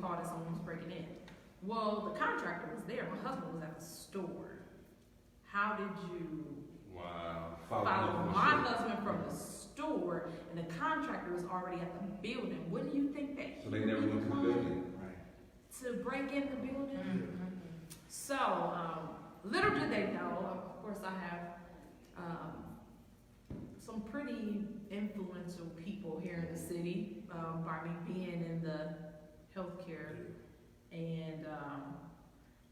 call that someone was breaking in. Well, the contractor was there. My husband was at the store. How did you follow my husband from the store and the contractor was already at the building? Wouldn't you think that so they never went to the building? To break in the building? Mm-hmm. So, little did they know, of course I have some pretty influential people here in the city by me being in the healthcare and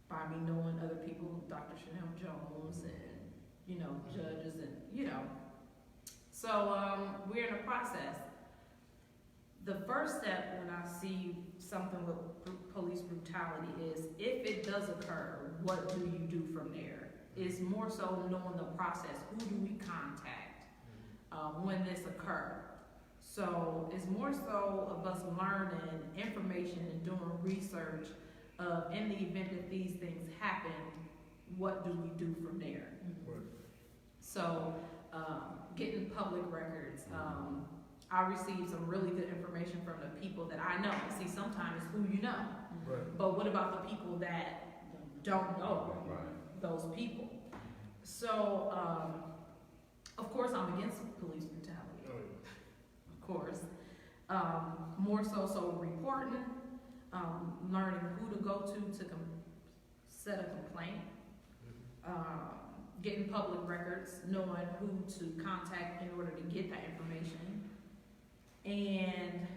by me knowing other people, Dr. Chanel Jones and, judges and, So we're in a process. The first step when I see something with police brutality is if it does occur, what do you do from there? It's more so knowing the process. Who do we contact when this occurs? So it's more so of us learning information and doing research in the event that these things happen, what do we do from there? Mm-hmm. So getting public records. I received some really good information from the people that I know. See, sometimes it's who you know. Right. But what about the people that don't know those people? So, of course, I'm against police brutality. Of course. More so reporting, learning who to go to set a complaint, getting public records, knowing who to contact in order to get that information. And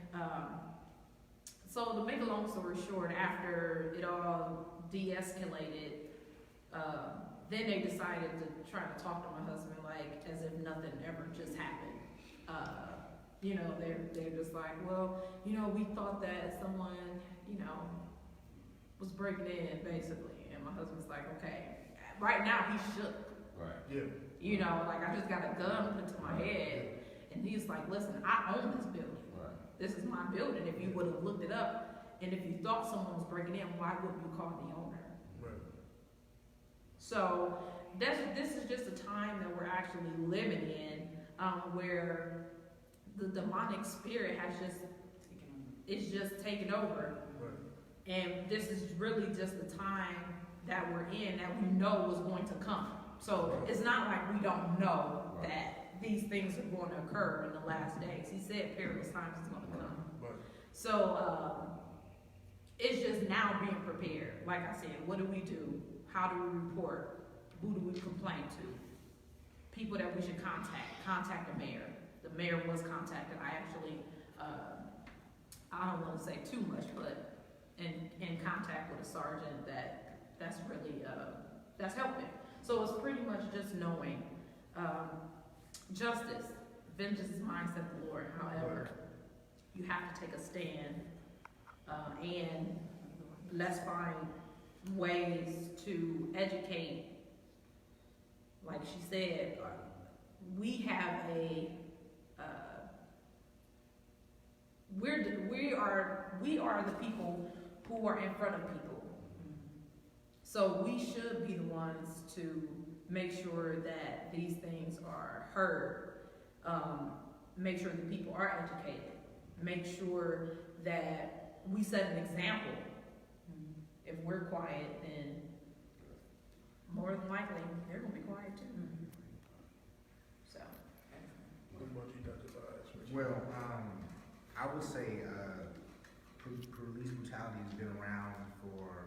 so to make a long story short, after it all de-escalated, then they decided to try to talk to my husband like as if nothing ever just happened. They're just like, well, we thought that someone, was breaking in basically. And my husband's like, okay. Right now he's shook. Right. Yeah. Like I just got a gun put to my head. And he's like, listen, I own this building. Right. This is my building. If you would have looked it up, and if you thought someone was breaking in, why wouldn't you call the owner? Right. So this is just a time that we're actually living in, where the demonic spirit is just taken over. Right. And this is really just the time that we're in that we know was going to come. So it's not like we don't know that these things are going to occur in the last days. He said perilous times is going to come. Right. So it's just now being prepared. Like I said, what do we do? How do we report? Who do we complain to? People that we should contact the mayor. The mayor was contacted. I actually, I don't want to say too much, but in contact with a sergeant that's really, that's helping. So it's pretty much just knowing justice, vengeance is mine, said the Lord. However, you have to take a stand, and let's find ways to educate. Like she said, we have we are the people who are in front of people. So we should be the ones to make sure that these things are heard, make sure that people are educated, make sure that we set an example. If we're quiet, then more than likely they're going to be quiet too. So. What about you, Dr. Bias? Well, I would say police brutality has been around for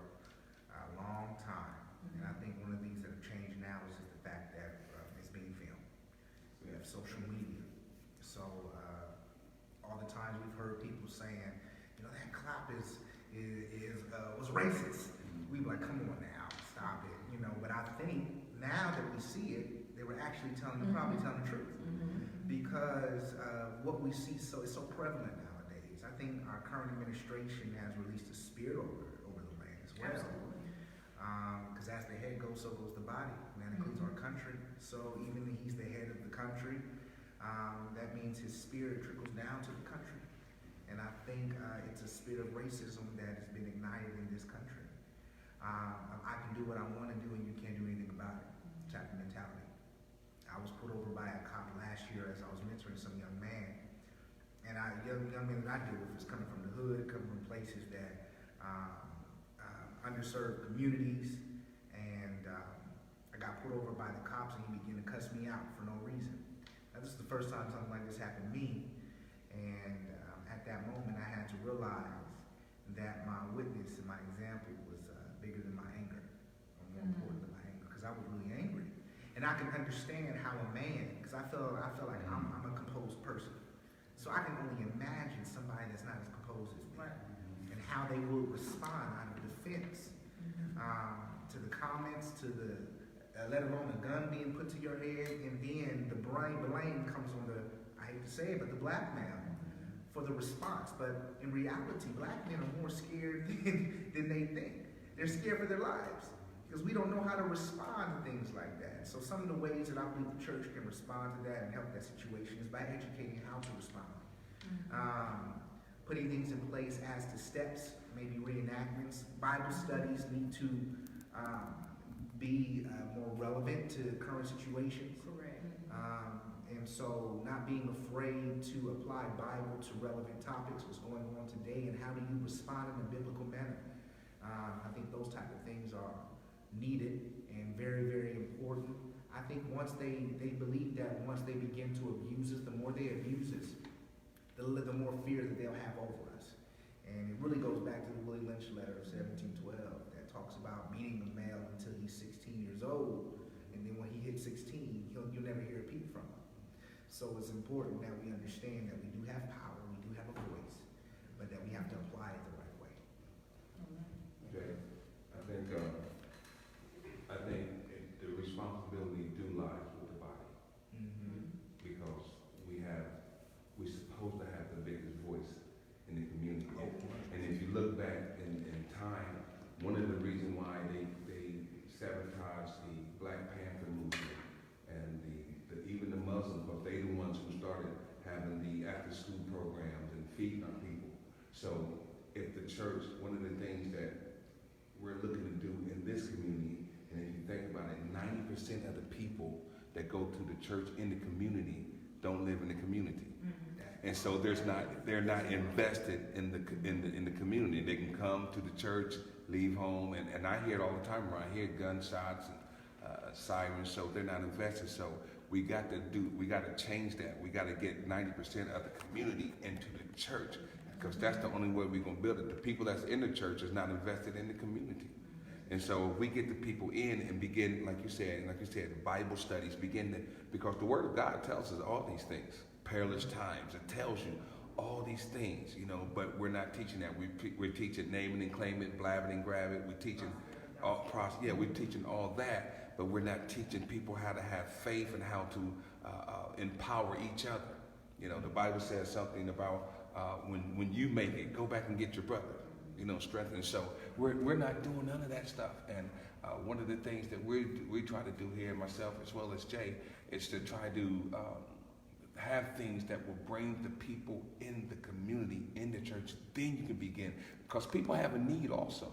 a long time. And I think one of the things that have changed now is just the fact that it's being filmed. We have social media. So all the times we've heard people saying, that cop was racist. We were like, come on now, stop it. But I think now that we see it, they were actually probably telling the truth. Because what we see is so prevalent nowadays. I think our current administration has released a spirit over the land as well. Because as the head goes, so goes the body. And that includes our country. So even though he's the head of the country, that means his spirit trickles down to the country. And I think it's a spirit of racism that has been ignited in this country. I can do what I want to do and you can't do anything about it. Type of mentality. I was pulled over by a cop last year as I was mentoring some young man. And young men that I deal with is coming from the hood, coming from places that underserved communities, and I got pulled over by the cops and he began to cuss me out for no reason. Now, this is the first time something like this happened to me, and at that moment I had to realize that my witness and my example was bigger than my anger, or more important than my anger, because I was really angry. And I can understand how a man, because I feel like I'm a composed person, so I can only imagine somebody that's not as composed as me, and how they will respond out of defense to the comments, to the let alone a gun being put to your head, and then the blame comes on the, I hate to say it, but the black man for the response. But in reality, black men are more scared than they think. They're scared for their lives because we don't know how to respond to things like that. So some of the ways that I believe the church can respond to that and help that situation is by educating how to respond. Putting things in place as to steps, maybe reenactments. Bible studies need to be more relevant to current situations. Correct. And so not being afraid to apply Bible to relevant topics, what's going on today, and how do you respond in a biblical manner. I think those type of things are needed and very, very important. I think once they believe that once they begin to abuse us, the more they abuse us, the more fear that they'll have over us. And it really goes back to the Willie Lynch letter of 1712 that talks about beating a male until he's 16 years old. And then when he hits 16, you'll never hear a peep from him. So it's important that we understand that we do have power, we do have a voice, but that we have to apply it the right way. Okay, I think the responsibility do lies with the body, because we're supposed to have the biggest voice in the community. And if you look back in time, one of the reasons why they sabotaged the Black Panther movement and even the Muslims, but they the ones who started having the after-school programs and feeding our people. So if the church, one of the things that we're looking to do in this community, and if you think about it, 90% of the people that go to the church in the community don't live in the community. And so they're not invested in the community. They can come to the church, leave home, and I hear it all the time around here, gunshots and sirens, so they're not invested. So we got to change that. We got to get 90% of the community into the church, because that's the only way we're going to build it. The people that's in the church is not invested in the community. And so if we get the people in and begin, like you said, Bible studies, because the Word of God tells us all these things. Perilous times, it tells you all these things, but we're not teaching that. We're teaching name it and claim it, blab it and grab it. We're teaching we're teaching all that, but we're not teaching people how to have faith and how to empower each other. The Bible says something about when you make it, go back and get your brother, strengthen. So we're not doing none of that stuff. And one of the things that we try to do here, myself as well as Jay, is to try to have things that will bring the people in the community, in the church. Then you can begin, because people have a need also.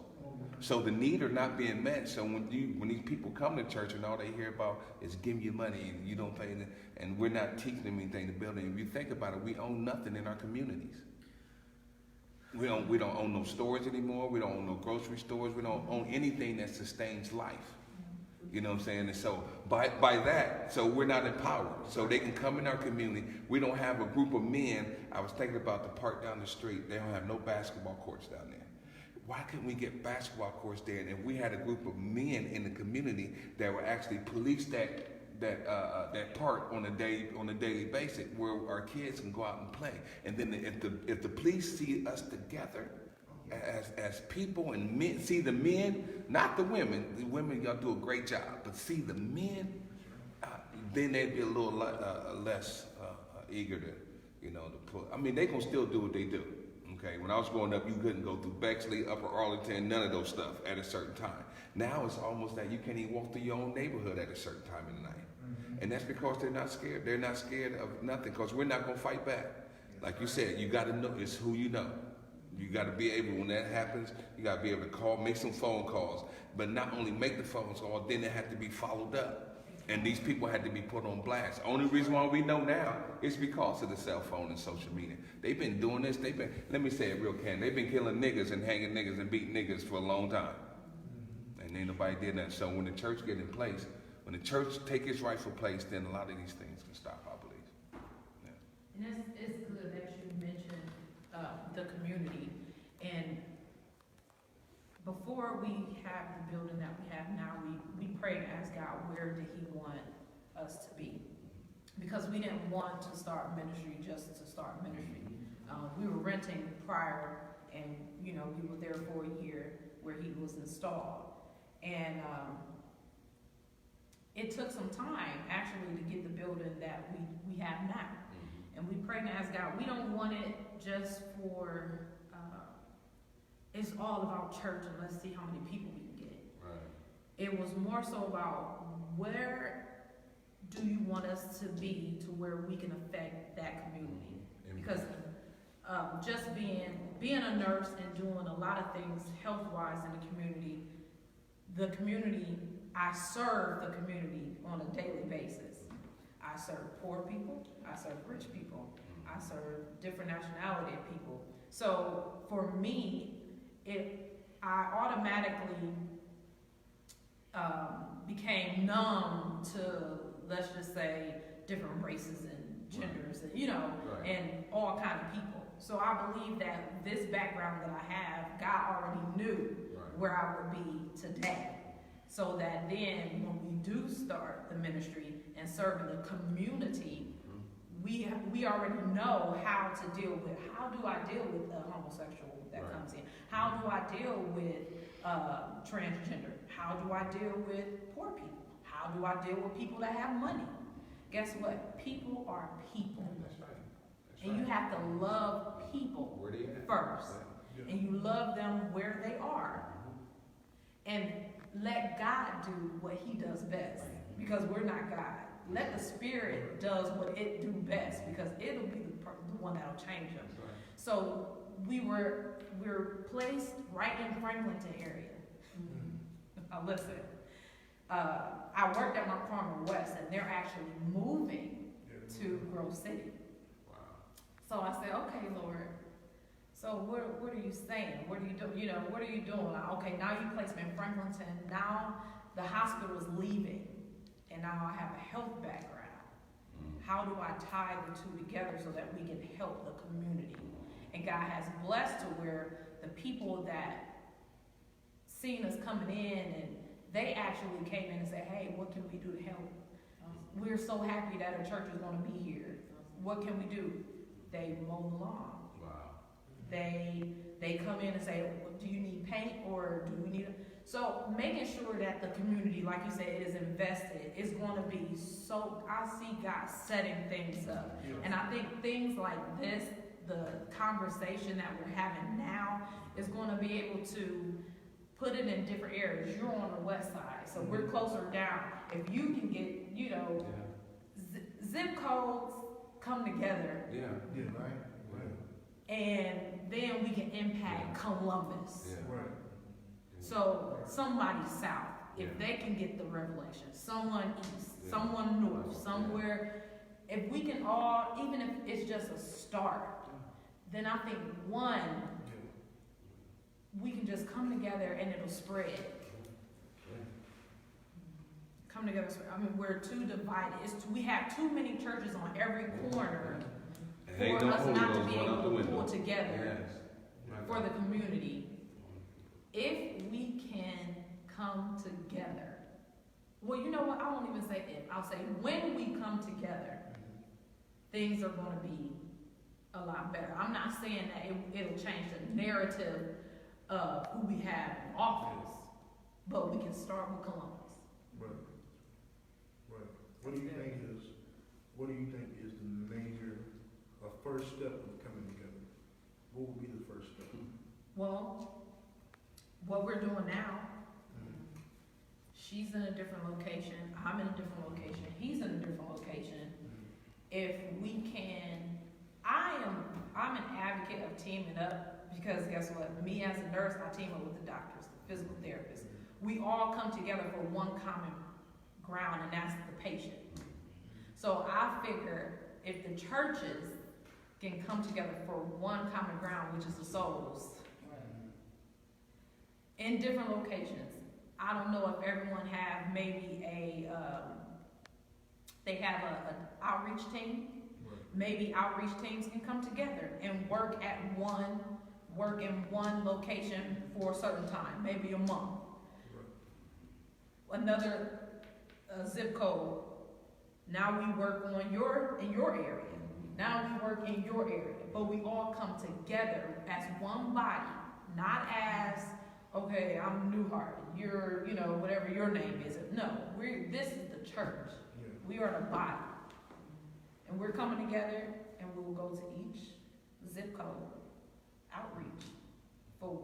So the need are not being met. So when these people come to church and all they hear about is give me your money and you don't pay, and we're not teaching them anything to build it. If you think about it, we own nothing in our communities. We don't own no stores anymore. We don't own no grocery stores. We don't own anything that sustains life. You know what I'm saying? And so by that, so we're not empowered. So they can come in our community. We don't have a group of men. I was thinking about the park down the street. They don't have no basketball courts down there. Why couldn't we get basketball courts there? And if we had a group of men in the community that would actually police that park on a daily basis, where our kids can go out and play. And then if the police see us together as people, and men, see the men, not the women. The women, y'all do a great job, but see the men, then they'd be a little less eager to put. I mean, they gonna still do what they do. Okay, when I was growing up, you couldn't go through Bexley, Upper Arlington, none of those stuff at a certain time. Now it's almost that you can't even walk through your own neighborhood at a certain time in the night. And that's because they're not scared. They're not scared of nothing, because we're not gonna fight back. Like you said, you gotta know, it's who you know. You got to be able, when that happens, you got to be able to call, make some phone calls. But not only make the phone call, then it has to be followed up. And these people had to be put on blast. Only reason why we know now is because of the cell phone and social media. They've been doing this. Let me say it real candid. They've been killing niggas and hanging niggas and beating niggas for a long time. And ain't nobody did that. So when the church get in place, when the church take its rightful place, then a lot of these things can stop, I believe. Yeah. And it's good that you mentioned the community. And before we have the building that we have now, we prayed and asked God, where did He want us to be? Because we didn't want to start ministry just to start ministry. We were renting prior, and we were there for a year where He was installed. And it took some time actually to get the building that we have now. And we prayed and asked God, we don't want it just for, it's all about church and let's see how many people we can get. Right. It was more so about where do you want us to be to where we can affect that community? Because just being a nurse and doing a lot of things health-wise in the community, I serve the community on a daily basis. I serve poor people, I serve rich people, I serve different nationality of people. So for me, I automatically became numb to, let's just say, different races and genders, and Right. and all kind of people. So I believe that this background that I have, God already knew where I would be today. So that then when we do start the ministry and serving the community, we already know how to deal with, how do I deal with a homosexual that comes in? How do I deal with transgender? How do I deal with poor people? How do I deal with people that have money? Guess what? People are people. That's right. And you have to love people first. And you love them where they are. And let God do what He does best. Because we're not God. Let the Spirit does what it do best. Because it'll be the one that'll change them. So we're placed right in Franklinton area. Listen, I worked at Mount Carmel West, and they're actually moving to Grove City. Wow. So I said, okay, Lord. So what are you saying? What are you doing? What are you doing? Okay, now you place me in Franklinton. Now the hospital is leaving, and now I have a health background. How do I tie the two together so that we can help the community? And God has blessed to where the people that seen us coming in, and they actually came in and said, hey, what can we do to help? We're so happy that a church is going to be here. What can we do? They mow the lawn. Wow. They come in and say, do you need paint or do we need a... So making sure that the community, like you said, is invested is going to be so... I see God setting things up. And I think things like this, the conversation that we're having now, is going to be able to put it in different areas. You're on the west side, so we're closer down. If you can get, zip codes come together. Yeah. And then we can impact Columbus. Yeah. Right. So somebody south, if they can get the revelation, someone east, someone north, somewhere, if we can all, even if it's just a start, then I think we can just come together and it'll spread. Come together. I mean, we're too divided. We have too many churches on every corner for us not to be able to pull together for the community. If we can come together. Well, you know what? I won't even say if. I'll say when we come together, things are going to be a lot better. I'm not saying that it'll change the narrative of who we have in office, but we can start with Columbus. Right. What do you think is the major, first step of coming together? What would be the first step? Well, what we're doing now, she's in a different location, I'm in a different location, he's in a different location. If we can, I'm an advocate of teaming up, because guess what? Me as a nurse, I team up with the doctors, the physical therapists. We all come together for one common ground, and that's the patient. So I figure if the churches can come together for one common ground, which is the souls, in different locations. I don't know if everyone have maybe they have an outreach team. Maybe outreach teams can come together and work in one location for a certain time, maybe a month. Another zip code. Now we work in your area. Now we work in your area, but we all come together as one body, not as, okay, I'm Newhart, you're, whatever your name is. No, this is the church. We are the body. And we're coming together, and we'll go to each zip code outreach for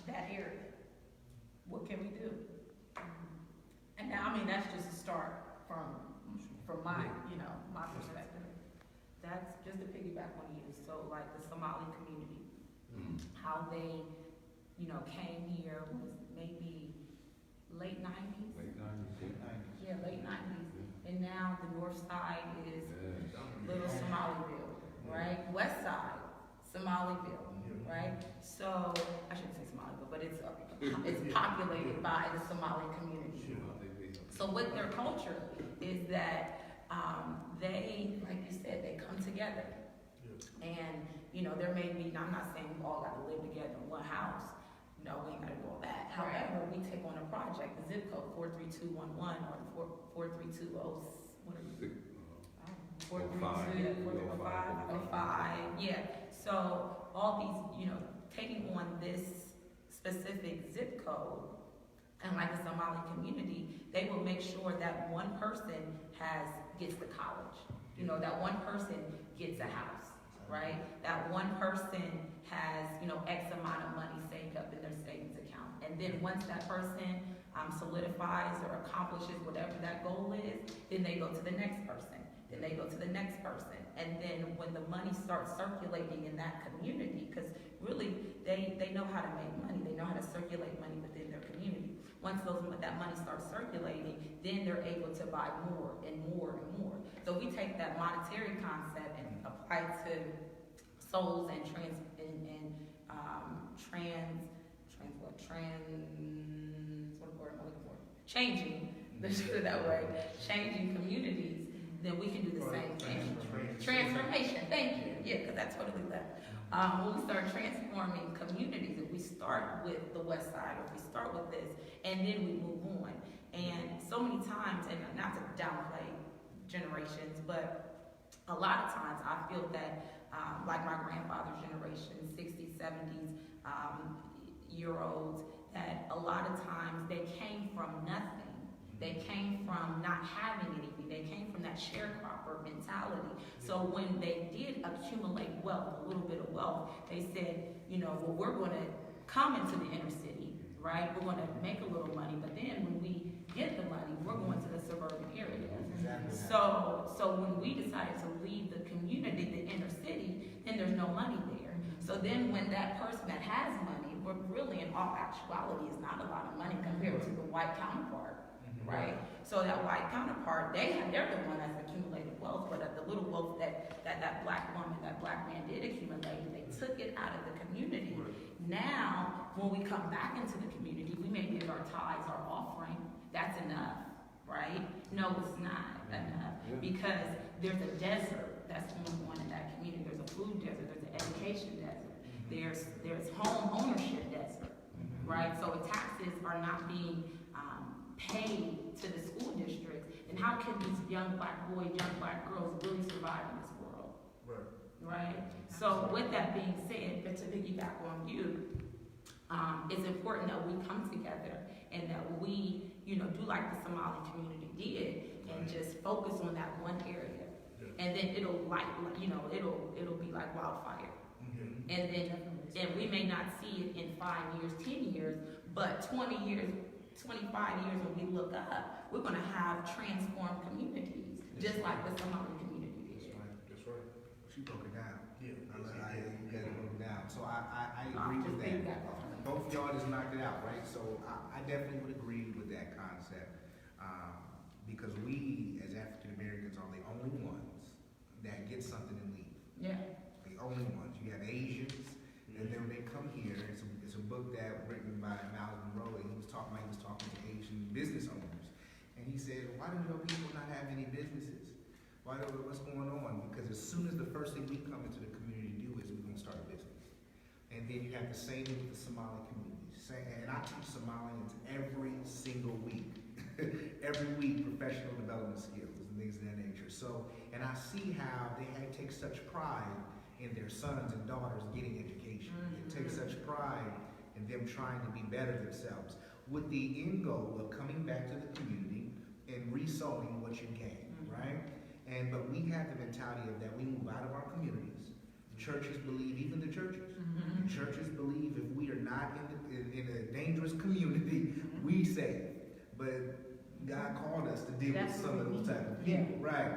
that area. What can we do? And now, that's just a start from my, my perspective. That's just to piggyback on you. So, like the Somali community, how they, came here was maybe late 90s. Yeah, late 90s. And now the north side is little Somaliville, right? West side, Somaliville, right? So, I shouldn't say Somaliville, but it's populated by the Somali community. So with their culture is that they, like you said, they come together. And, there may be, I'm not saying we all got to live together in one house. No, we ain't got to do all that. However, we take on a project, the zip code 43211 or 43205, yeah. So all these, taking on this specific zip code, and like the Somali community, they will make sure that one person gets to college. That one person gets a house, right? That one person has, X amount of money saved up in their savings account. And then once that person solidifies or accomplishes whatever that goal is, then they go to the next person. Then they go to the next person. And then when the money starts circulating in that community, because really they know how to make money, they know how to circulate money within their community. Once that money starts circulating, then they're able to buy more and more and more. So we take that monetary concept and apply it to souls and changing, let's put it that way, changing communities, then we can do the same thing. Transformation, thank you. Yeah, because I totally left. When we start transforming communities, if we start with the West Side, or if we start with this, and then we move on. And so many times, and not to downplay generations, but a lot of times I feel that, like my grandfather's generation, 60s, 70s, year-olds, that a lot of times they came from nothing. They came from not having anything. They came from that sharecropper mentality. So when they did accumulate wealth, a little bit of wealth, they said, well, we're going to come into the inner city, right? We're going to make a little money, but then when we get the money, we're going to the suburban areas. Exactly. So when we decided to leave the community, the inner city, then there's no money there. So then when that person that has money, but really in all actuality is not a lot of money compared to the white counterpart, right? So that white counterpart, they're the one that's accumulated wealth, but the little wealth that black woman, that black man did accumulate, they took it out of the community. Now, when we come back into the community, we may give our tithes, our offering, that's enough, right? No, it's not enough, because there's a desert that's going on in that community. There's a food desert, there's an education desert, there's home ownership desert, right? So if taxes are not being paid to the school districts, then how can these young black boys, young black girls really survive in this world? Right? So with that being said, but to piggyback on you, it's important that we come together and that we, do like the Somali community did, and just focus on that one area. And then it'll be like wildfire. And we may not see it in 5 years, 10 years, but 20 years, 25 years when we look up, we're going to have transformed communities, just like the Somali community did. That's right. She broke it down. Yeah. You guys broke it down. So I agree with that. Both of y'all just knocked it out, right? So I definitely would agree with that concept. because we, as African Americans, are the only ones that get something and leave. Yeah. The only ones. You have Asians, and then when they come here, it's a book that written by Miles Monroe, and he was talking to Asian business owners, and he said, why do your people not have any businesses? What's going on? Because as soon as the first thing we come into the community to do is we're going to start a business. And then you have the same thing with the Somali community. And I teach Somalians every single week. Every week, professional development skills and things of that nature. So, and I see how they take such pride in their sons and daughters getting education. They take such pride in them trying to be better themselves, with the end goal of coming back to the community and resowing what you gain, right? But we have the mentality of that we move out of our communities. Churches believe, even the churches, churches believe if we are not in a dangerous community, we save. But God called us to deal with some of those type of people, right?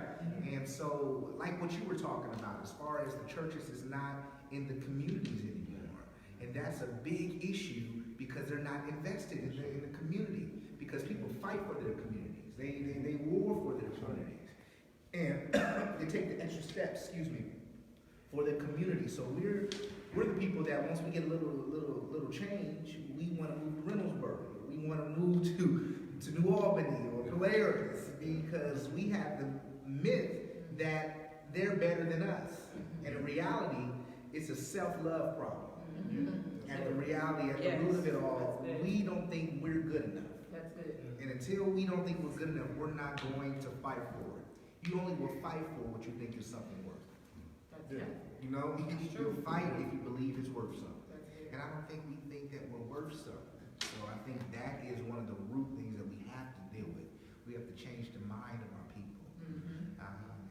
And so, like what you were talking about, as far as the churches is not in the communities anymore, and that's a big issue because they're not invested in the community, because people fight for their communities, they war for their communities, and they take the extra steps, for the community. So we're the people that once we get a little change, we want to move to Reynoldsburg, we want to move to New Albany or Polaris, because we have the myth that they're better than us. And in reality, it's a self-love problem. And the reality, at the root of it all, we don't think we're good enough. That's good. And until we don't think we're good enough, we're not going to fight for it. You only will fight for what you think is something worth. You know, you'll fight if you believe it's worth something. And I don't think we think that we're worth something. So I think that is one of the root things that we have to deal with. We have to change the mind of our people,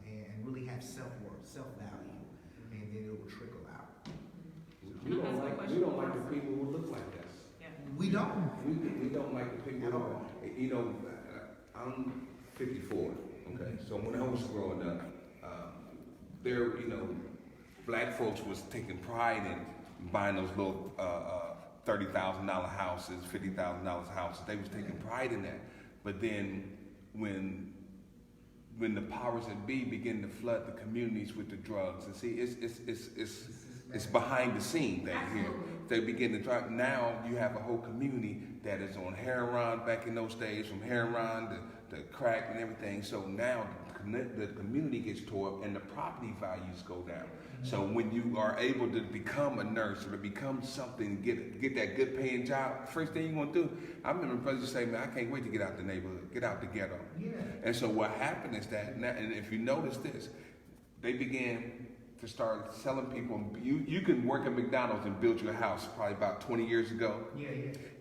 and really have self-worth, self-value, and then it will trickle out. We don't like the people who look like us. We don't. We don't like the people who, I'm 54, okay? So when I was growing up, black folks was taking pride in buying those little $30,000 houses, $50,000 houses. They was taking pride in that. But then when the powers that be begin to flood the communities with the drugs, and see, it's behind the scene thing here. They begin to drive. Now you have a whole community that is on heroin back in those days, from heroin to crack and everything. So now the community gets tore up and the property values go down. So when you are able to become a nurse or to become something, get that good paying job, first thing you want to do, I remember president saying, man, I can't wait to get out the neighborhood, get out the ghetto. Yeah. And so what happened is that, now, and if you notice this, they began to start selling people. You can work at McDonald's and build your house probably about 20 years ago. Yeah.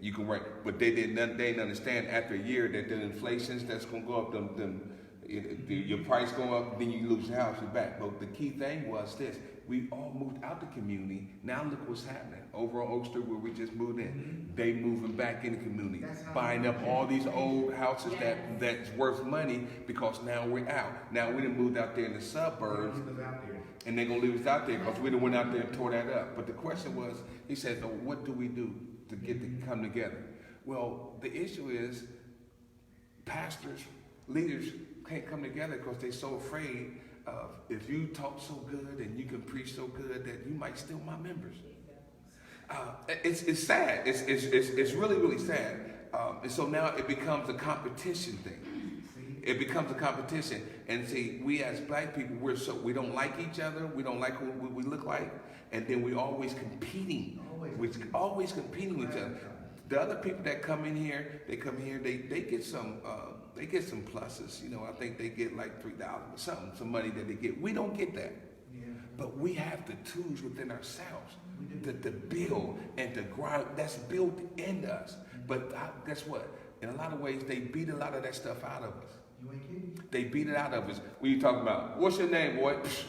You can work, but they didn't understand after a year that the inflations that's going to go up, your price go up, then you lose your house, you're back. But the key thing was this: we all moved out the community. Now look what's happening over on Oak Street where we just moved in. They moving back in the community, buying up all these old houses that's worth money because now we're out. Now we done moved out there in the suburbs, and they're gonna leave us out there because we done went out there and tore that up. But the question was, he said, so what do we do to get to come together? Well, the issue is pastors, leaders can't come together because they're so afraid of, if you talk so good and you can preach so good, that you might steal my members. It's sad. It's really, really sad. And so now it becomes a competition thing. It becomes a competition. And see, we as black people, we don't like each other. We don't like who we look like. And then we're always competing. We're always competing with each other. The other people that come in here, they get some pluses. I think they get like $3 or something, some money that they get. We don't get that. Yeah. But we have the tools within ourselves to build and to grind. That's built in us. But guess what? In a lot of ways, they beat a lot of that stuff out of us. You ain't kidding? They beat it out of us. What are you talking about? What's your name, boy? Psh,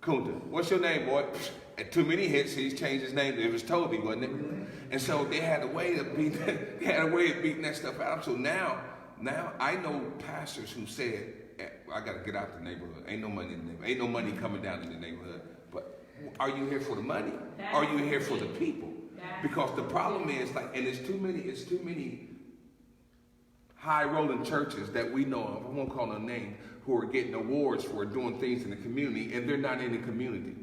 Kunta. What's your name, boy? Psh. At too many hits, he's changed his name. It was Toby, wasn't it? And so they had a way of beating that stuff out. So now I know pastors who said, I got to get out the neighborhood. Ain't no money in the neighborhood. Ain't no money coming down in the neighborhood. But are you here for the money? Or are you here for the people? Because the problem is, and it's too many high-rolling churches that we know of, I won't call no names, who are getting awards for doing things in the community, and they're not in the community.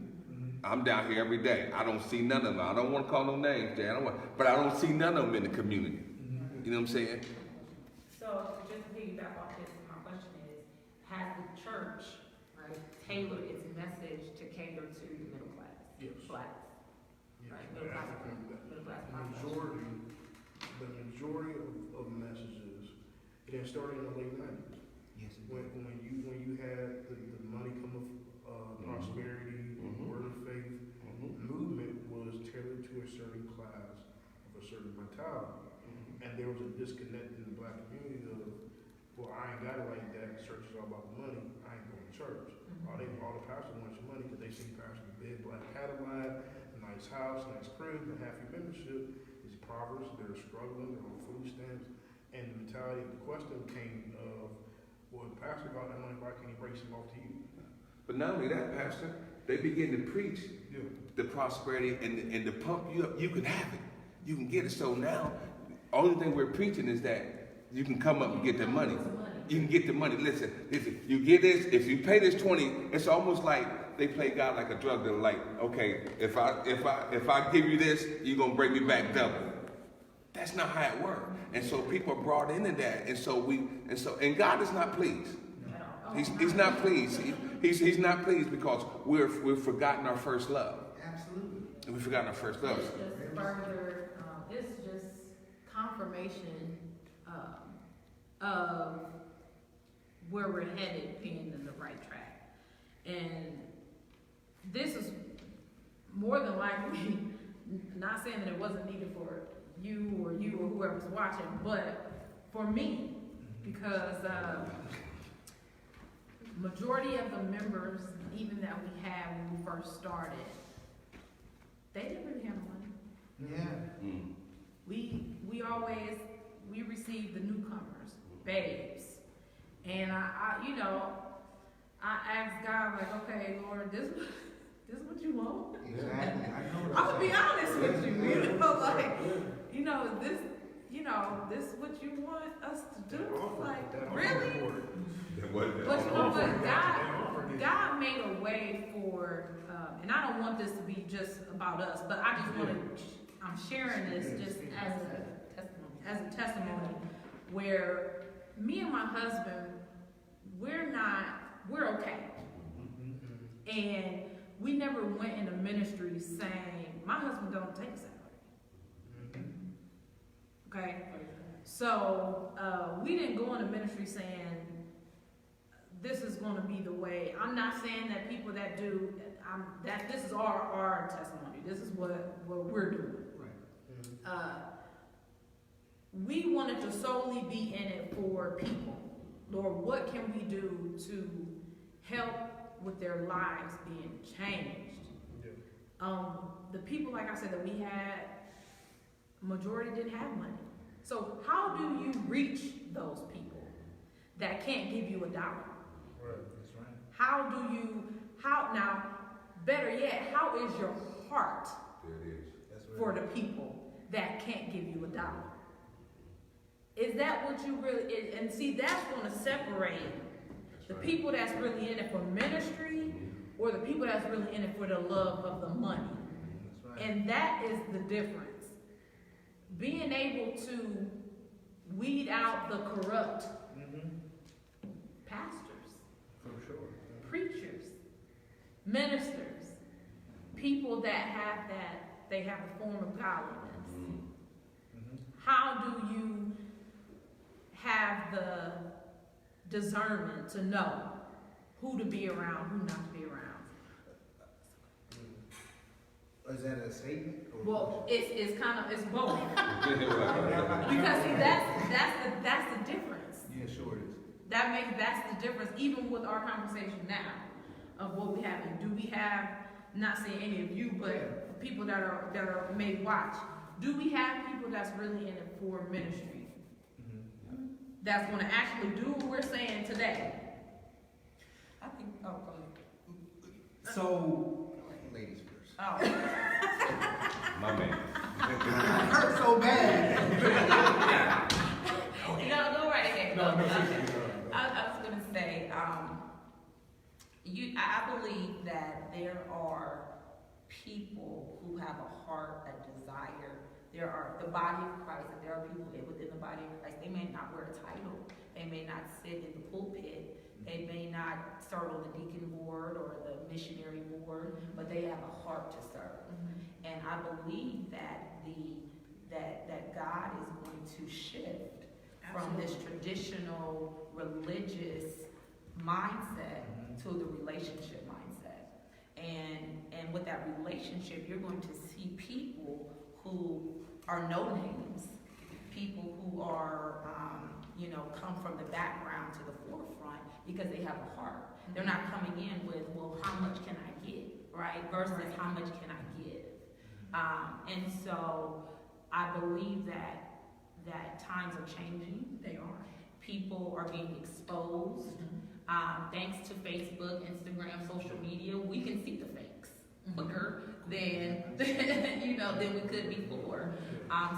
I'm down here every day. I don't see none of them. I don't want to call no names, Jay. But I don't see none of them in the community. You know what I'm saying? So just to piggyback off this, my question is, has the church, right, tailored its message to cater to the middle class? Yes. Blacks. Yes, Right, the middle class, African, middle class the population. majority of messages, it had started in the late 90s. Yes. When you had the money come of prosperity, word of faith, movement was tailored to a certain class of a certain mentality. And there was a disconnect in the black community of, well, I ain't got it like that. Church is all about the money. I ain't going to church. All the pastors want your money because they see pastors in bed, black Cadillac, a nice house, nice crib, and half your membership is impoverished. They're struggling. They're on food stamps. And the mentality, the question came of, well, the pastor got that money. Why can't he break some off to you? But not only that, Pastor, they begin to preach the prosperity and to pump you up. You can have it. You can get it. So now, only thing we're preaching is that you can come up and get the money. You can get the money. Listen, you get this, if you pay this 20, it's almost like they play God like a drug dealer. Like, okay, if I give you this, you're gonna bring me back double. That's not how it works. And so people are brought into that. And God is not pleased. He's not pleased. He's not pleased because we've forgotten our first love. Absolutely. And we've forgotten our first love. It's just further, it's just confirmation of where we're headed, being in the right track. And this is more than likely, not saying that it wasn't needed for you or whoever's watching, but for me, because majority of the members, even that we had when we first started, they didn't really have money. Yeah. We received the newcomers, babes, and I asked God, like, okay, Lord, this what you want? Exactly. I know what I'm gonna be honest with you, saying. this what you want us to do? Like, That really? offer. But you know what? God made a way for, and I don't want this to be just about us, but I just want to, I'm sharing this just as a testimony where me and my husband, we're okay. And we never went into ministry saying, my husband don't take salary. Okay? So, we didn't go into ministry saying, this is going to be the way. I'm not saying that people that do, this is our testimony. This is what we're doing. Right. We wanted to solely be in it for people. Lord, what can we do to help with their lives being changed? The people, like I said, that we had, majority didn't have money. So how do you reach those people that can't give you $1? Right. That's right. Now, better yet, how is your heart There it is. That's right. for the people that can't give you $1? Is that what you really is? And see, that's going to separate the people that's really in it for ministry or the people that's really in it for the love of the money. That's right. And that is the difference. Being able to weed out the corrupt pastors, For sure. preachers, ministers, people that have they have a form of godliness. How do you have the discernment to know who to be around, who not to be around? Is that a statement? Well, it's both. Because see, that's the difference. Yeah, sure it is. That's the difference, even with our conversation now of what we have. And do we have, not saying any of you, but people that are may watch, do we have people that's really in it for ministry? That's going to actually do what we're saying today? I think, go ahead. So, ladies first. Oh. My man. It hurt so bad. No, go right ahead. I believe that there are people who have a heart, a desire. There are the body of Christ, and there are people within the body of Christ. They may not wear a title. They may not sit in the pulpit. They may not serve on the deacon board or the missionary board, but they have a heart to serve. And I believe that that God is going to shift from this traditional religious mindset to the relationship mindset. And with that relationship, you're going to see people who are no names, people who are, come from the background to the forefront because they have a heart. They're not coming in with, well, how much can I get, right? Versus how much can I give? And so I believe that times are changing. They are. People are being exposed. Thanks to Facebook, Instagram, social media, we can see the fakes quicker than than we could before.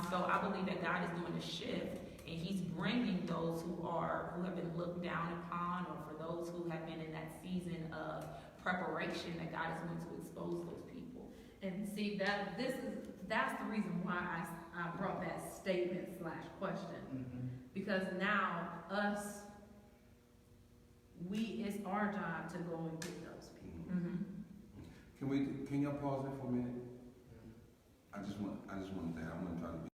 So I believe that God is doing a shift, and He's bringing those who have been looked down upon, or for those who have been in that season of preparation, that God is going to expose those people. And see, that's the reason why I brought that statement/question. Because now it's our job to go and get those people. Can y'all pause it for a minute? I just want to try to be